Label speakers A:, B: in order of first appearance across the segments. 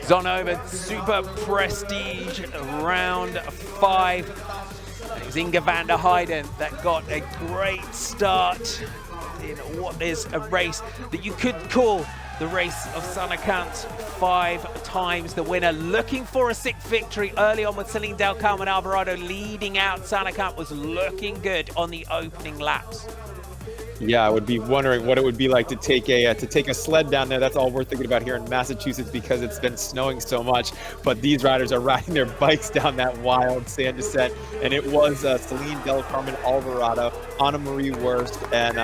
A: Zonhoven Superprestige round 5. And it was Inge van der Heijden that got a great start in what is a race that you could call the race of Sanne Cant, 5 times the winner. Looking for a 6th victory early on with Celine Del Carmen Alvarado leading out. Sanne Cant was looking good on the opening laps.
B: Yeah, I would be wondering what it would be like to take a sled down there. That's all we're thinking about here in Massachusetts because it's been snowing so much. But these riders are riding their bikes down that wild sand descent, and it was Celine Del Carmen Alvarado, Anna Marie Wurst, and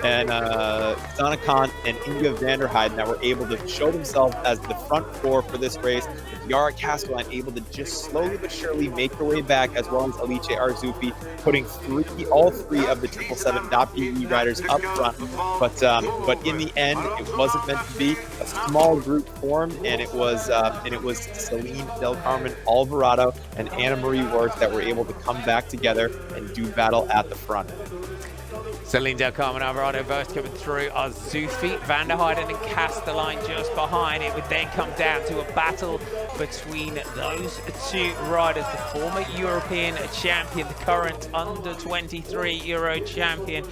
B: Sanne Cant and Inge van der Heijden that were able to show themselves as the front four for this race. With Yara Castellan able to just slowly but surely make her way back, as well as Alice Arzoufi, putting all three of the 777.be riders up front. But in the end, it wasn't meant to be. A small group formed, and it was Celine Del Carmen Alvarado and Anna Marie Wurst that were able to come back together and do battle at the front.
A: Celine Del Carmen Alvarado first coming through. Arzoufi, van der Heijden and Castellan just behind. It would then come down to a battle between those two riders. The former European champion, the current under-23 Euro champion.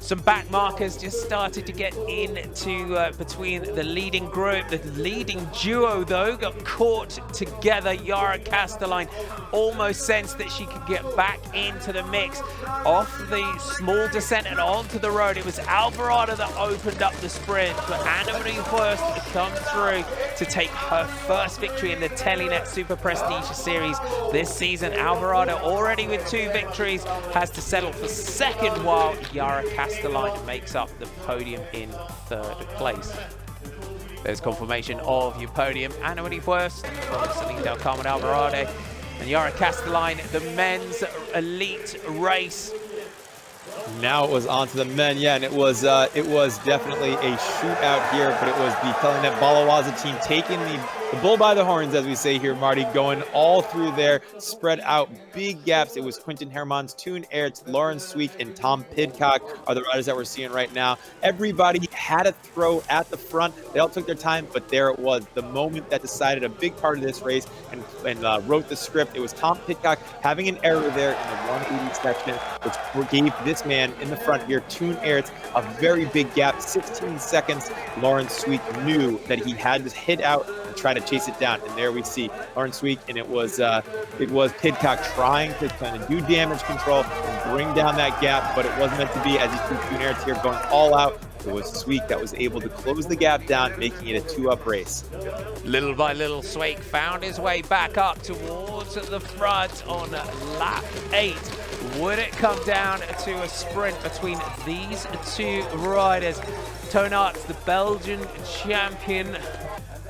A: Some back markers just started to get into between the leading group. The leading duo, though, got caught together. Yara Castellan almost sensed that she could get back into the mix. Off the small descent and onto the road, it was Alvarado that opened up the sprint, but Anna Marie Wurst had come through to take her first victory in the Telenet Superprestige series this season. Alvarado, already with 2 victories, has to settle for second, while Yara Castellan makes up the podium in 3rd place. There's confirmation of your podium. Anna Marie Wurst, Celine Del Carmen Alvarado, and Yara Castellan, the men's elite race.
B: Now it was on to the men, yeah, and it was definitely a shootout here, but it was the Telenet Balawaza team taking the bull by the horns, as we say here, Marty, going all through there, spread out big gaps. It was Quinten Hermans, Toon Aerts, Lauren Sweek, and Tom Pidcock are the riders that we're seeing right now. Everybody had a throw at the front. They all took their time, but there it was, the moment that decided a big part of this race and wrote the script. It was Tom Pidcock having an error there in the 180 section, which gave this man in the front here, Toon Aerts, a very big gap, 16 seconds. Lauren Sweek knew that he had to hit out and try to chase it down, and there we see Lauren Sweek, and it was Pidcock trying to kind of do damage control and bring down that gap, but it wasn't meant to be, as you see Toon Aerts here going all out. It was Sweek that was able to close the gap down, making it a 2-up race.
A: Little by little, Sweek found his way back up towards the front on lap 8. Would it come down to a sprint between these two riders? Toon Aerts, the Belgian champion,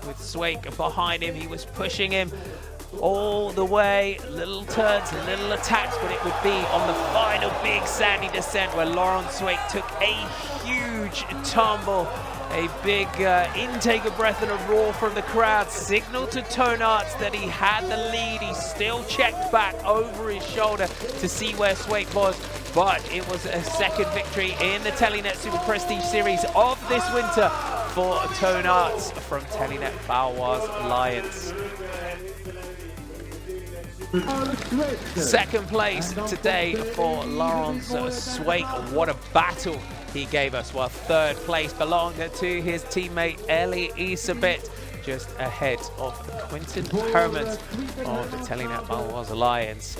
A: with Sweek behind him. He was pushing him all the way, little turns, little attacks, but it would be on the final big sandy descent where Lauren Sweek took a huge tumble. A big intake of breath and a roar from the crowd signaled to Toon Aerts that he had the lead. He still checked back over his shoulder to see where Sweek was, but it was a 2nd victory in the Telenet Superprestige series of this winter for Toon Aerts from Telenet Baloise Alliance. 2nd place today for Laurence Sweek. What a battle he gave us, while 3rd place belonged to his teammate Ellie Isabet, just ahead of Quinten Hermans of the Telenet Baloise Alliance.